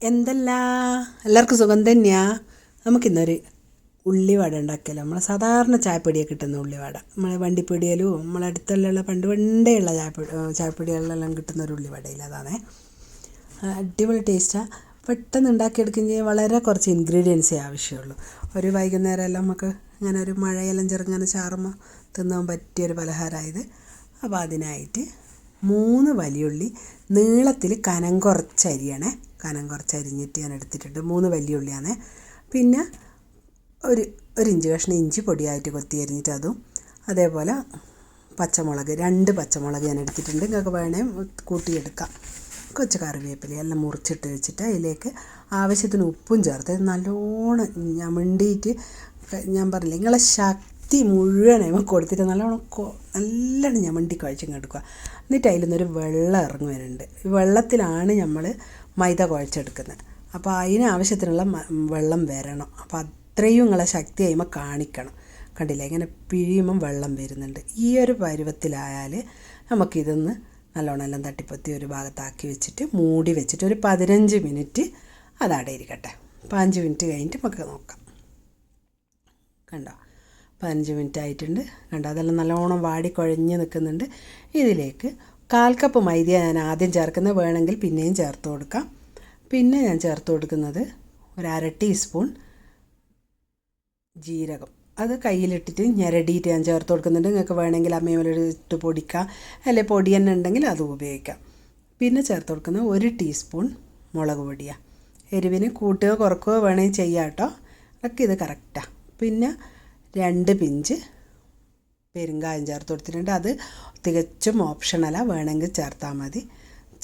എന്തല്ല എല്ലാവർക്കും സുഖം തന്നെയാ. നമുക്കിന്നൊരു ഉള്ളിവട ഉണ്ടാക്കിയാലോ. നമ്മളെ സാധാരണ ചായപ്പൊടിയൊക്കെ കിട്ടുന്ന ഉള്ളിവട, നമ്മളെ വണ്ടിപ്പൊടിയിലും നമ്മളെ അടുത്തുള്ള പണ്ടേയുള്ള ചായപ്പൊടികളിലെല്ലാം കിട്ടുന്ന ഒരു ഉള്ളിവടയിൽ അതാണേ. അടിപൊളി ടേസ്റ്റാണ്. പെട്ടെന്ന് ഉണ്ടാക്കിയെടുക്കുകയും ചെയ്യാൻ വളരെ കുറച്ച് ഇൻഗ്രീഡിയൻസേ ആവശ്യമുള്ളൂ. ഒരു വൈകുന്നേരം എല്ലാം നമുക്ക് ഇങ്ങനെ ഒരു മഴയെല്ലാം ചെറുങ്ങനെ ചാറുമ്പോൾ തിന്നാൻ പറ്റിയൊരു പലഹാരമായത്. അപ്പോൾ അതിനായിട്ട് 3 വലിയുള്ളി നീളത്തിൽ കനം കുറച്ച് അരിയണേ. കനം കുറച്ച് അരിഞ്ഞിട്ട് ഞാൻ എടുത്തിട്ടുണ്ട്. 3 വലിയ ഉള്ളിയാണ്. പിന്നെ ഒരു ഇഞ്ച് കഷ്ണം ഇഞ്ചി പൊടിയായിട്ട് കൊത്തി അരിഞ്ഞിട്ട് അതും, അതേപോലെ പച്ചമുളക് 2 പച്ചമുളക് ഞാൻ എടുത്തിട്ടുണ്ട്. നിങ്ങൾക്ക് വേണേൽ കൂട്ടിയെടുക്കാം. കുറച്ച് കറിവേപ്പില എല്ലാം മുറിച്ചിട്ട് വെച്ചിട്ട് അതിലേക്ക് ആവശ്യത്തിന് ഉപ്പും ചേർത്ത് നല്ലോണം ഞമണ്ടിയിട്ട്, ഞാൻ പറഞ്ഞില്ല നിങ്ങളെ ശക്തി മുഴുവനും കൊടുത്തിട്ട് നല്ലോണം ഞമണ്ടി കുഴച്ചിങ്ങെടുക്കുക. എന്നിട്ട് അതിൽ നിന്നൊരു വെള്ളം ഇറങ്ങി വരുന്നുണ്ട്. ഈ വെള്ളത്തിലാണ് നമ്മൾ മൈദ കുഴച്ചെടുക്കുന്നത്. അപ്പോൾ അതിന് ആവശ്യത്തിനുള്ള വെള്ളം വരണം. അപ്പോൾ അത്രയും നിങ്ങളെ ശക്തി കഴിയുമ്പോൾ കാണിക്കണം. കണ്ടില്ലേ, ഇങ്ങനെ പിഴിയുമ്പം വെള്ളം വരുന്നുണ്ട്. ഈ ഒരു പരുവത്തിലായാൽ നമുക്കിതൊന്ന് നല്ലോണം എല്ലാം തട്ടിപ്പൊത്തി ഒരു ഭാഗത്താക്കി വെച്ചിട്ട് മൂടി വെച്ചിട്ട് ഒരു 15 മിനിറ്റ് അതവിടെ ഇരിക്കട്ടെ. 5 മിനിറ്റ് കഴിഞ്ഞിട്ട് നമുക്ക് നോക്കാം. കണ്ടോ, 15 മിനിറ്റ് ആയിട്ടുണ്ട്. കണ്ടോ, അതെല്ലാം നല്ലോണം വാടിക്കുഴഞ്ഞ് നിൽക്കുന്നുണ്ട്. ഇതിലേക്ക് 1/4 കപ്പ് മൈദ ഞാൻ ആദ്യം ചേർക്കുന്നത്, വേണമെങ്കിൽ പിന്നെയും ചേർത്ത് കൊടുക്കാം. പിന്നെ ഞാൻ ചേർത്ത് കൊടുക്കുന്നത് ഒരു 1/2 ടീസ്പൂൺ ജീരകം. അത് കയ്യിലിട്ടിട്ട് ഞെരടിയിട്ട് ഞാൻ ചേർത്ത് കൊടുക്കുന്നുണ്ട്. നിങ്ങൾക്ക് വേണമെങ്കിൽ അമ്മയിലിട്ട് പൊടിക്കാം, അല്ലെങ്കിൽ പൊടി തന്നെ ഉണ്ടെങ്കിൽ അതും ഉപയോഗിക്കാം. പിന്നെ ചേർത്ത് കൊടുക്കുന്നത് 1 ടീസ്പൂൺ മുളക് പൊടിയാണ്. എരിവിന് കൂട്ടുകയോ കുറക്കുകയോ വേണമെങ്കിൽ ചെയ്യാം കേട്ടോ. ഒക്കെ ഇത് കറക്റ്റാണ്. പിന്നെ 2 പിഞ്ച് പെരുങ്കായം ചേർത്ത് കൊടുത്തിട്ടുണ്ട്. അത് തികച്ചും ഓപ്ഷണലാണ്, വേണമെങ്കിൽ ചേർത്താൽ മതി.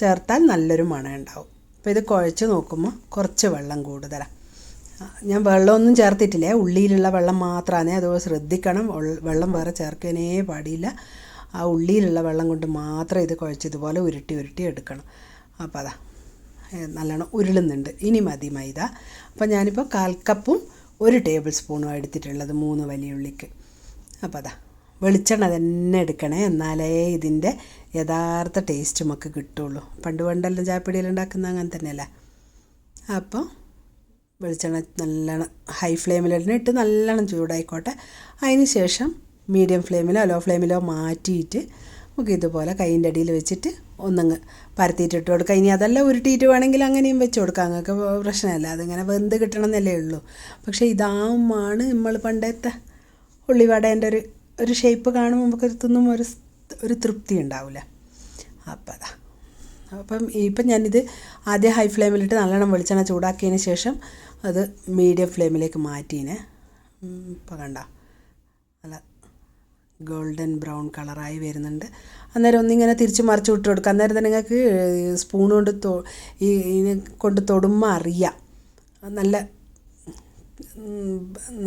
ചേർത്താൽ നല്ലൊരു മണം ഉണ്ടാവും. അപ്പോൾ ഇത് കുഴച്ച് നോക്കുമ്പോൾ കുറച്ച് വെള്ളം കൂടുതലാണ്. ഞാൻ വെള്ളമൊന്നും ചേർത്തിട്ടില്ല, ഉള്ളിയിലുള്ള വെള്ളം മാത്രമാണ്. അത് ശ്രദ്ധിക്കണം, വെള്ളം വേറെ ചേർക്കാനേ പാടില്ല. ആ ഉള്ളിയിലുള്ള വെള്ളം കൊണ്ട് മാത്രം ഇത് കുഴച്ചതുപോലെ ഉരുട്ടി എടുക്കണം. അപ്പോൾ അതാ നല്ലോണം ഉരുളുന്നുണ്ട്. ഇനി മതി മൈദ. അപ്പോൾ ഞാനിപ്പോൾ 1/4 കപ്പും 1 ടേബിൾ സ്പൂണും എടുത്തിട്ടുള്ളത് 3 വലിയ ഉള്ളിക്ക്. അപ്പോൾ അതാ വെളിച്ചെണ്ണ തന്നെ എടുക്കണേ, എന്നാലേ ഇതിൻ്റെ യഥാർത്ഥ ടേസ്റ്റ് നമുക്ക് കിട്ടുള്ളൂ. പണ്ടെല്ലാം ചായപ്പൊടിയെല്ലാം ഉണ്ടാക്കുന്ന അങ്ങനെ തന്നെയല്ലേ. അപ്പോൾ വെളിച്ചെണ്ണ നല്ലോണം ഹൈ ഫ്ലെയിമിലിട്ട് നല്ലോണം ചൂടായിക്കോട്ടെ. അതിന് ശേഷം മീഡിയം ഫ്ലെയിമിലോ ലോ ഫ്ലെയിമിലോ മാറ്റിയിട്ട് നമുക്ക് ഇതുപോലെ കൈയിൻ്റെ അടിയിൽ വെച്ചിട്ട് ഒന്നങ്ങ് പരത്തിയിട്ടിട്ട് കൊടുക്കുക. ഇനി അതെല്ലാം ഉരുട്ടിയിട്ട് വേണമെങ്കിൽ അങ്ങനെയും വെച്ച് കൊടുക്കാം, നിങ്ങൾക്ക് പ്രശ്നമല്ല. അതിങ്ങനെ വെന്ത് കിട്ടണമെന്നല്ലേ ഉള്ളൂ. പക്ഷേ ഇതാവുമാണ് നമ്മൾ പണ്ടത്തെ ഉള്ളിവടേൻ്റെ ഒരു ഷേപ്പ് കാണുമ്പോൾ നമുക്ക് തിന്നുമ്പോൾ ഒരു തൃപ്തി ഉണ്ടാവില്ല. അപ്പം ഞാനിത് ആദ്യം ഹൈ ഫ്ലെയിമിലിട്ട് നല്ലോണം വെളിച്ചെണ്ണ ചൂടാക്കിയതിന് ശേഷം അത് മീഡിയം ഫ്ലെയിമിലേക്ക് മാറ്റീനെ. ഇപ്പോൾ കണ്ട നല്ല ഗോൾഡൻ ബ്രൗൺ കളറായി വരുന്നുണ്ട്. അന്നേരം ഒന്നിങ്ങനെ തിരിച്ച് മറിച്ച് വിട്ട് കൊടുക്കുക. അന്നേരം തന്നെ നിങ്ങൾക്ക് സ്പൂൺ കൊണ്ട് ഇതിനെ കൊണ്ട് തൊടുമ്പോൾ അറിയാം,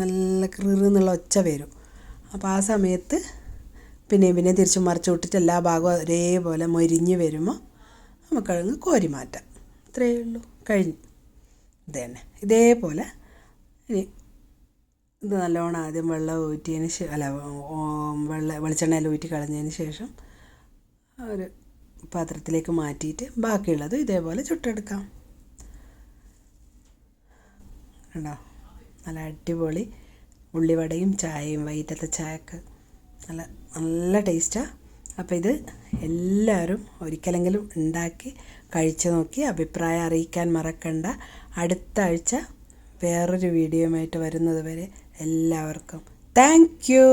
നല്ല കൃന്നുള്ള ഒച്ച വരും. അപ്പോൾ ആ സമയത്ത് പിന്നെ തിരിച്ച് മറിച്ച് വിട്ടിട്ട് എല്ലാ ഭാഗവും ഒരേപോലെ മൊരിഞ്ഞ് വരുമ്പോൾ നമുക്കങ്ങ് കോരി മാറ്റാം. ഇത്രയേ ഉള്ളൂ, കഴിഞ്ഞു. ഇത് തന്നെ ഇതേപോലെ ഇനി ഇത് നല്ലോണം ആദ്യം വെള്ളം ഊറ്റിയതിന് വെളിച്ചെണ്ണയിൽ ഊറ്റി കളഞ്ഞതിന് ശേഷം ഒരു പാത്രത്തിലേക്ക് മാറ്റിയിട്ട് ബാക്കിയുള്ളത് ഇതേപോലെ ചുട്ടെടുക്കാം. കണ്ടോ, നല്ല അടിപൊളി ഉള്ളിവടയും ചായയും, വൈകിട്ടത്തെ ചായക്ക് നല്ല ടേസ്റ്റാണ്. അപ്പോൾ ഇത് എല്ലാവരും ഒരിക്കലെങ്കിലും ഉണ്ടാക്കി കഴിച്ചു നോക്കി അഭിപ്രായം അറിയിക്കാൻ മറക്കണ്ട. അടുത്ത ആഴ്ച വേറൊരു വീഡിയോയുമായിട്ട് വരുന്നത് വരെ എല്ലാവർക്കും താങ്ക് യു.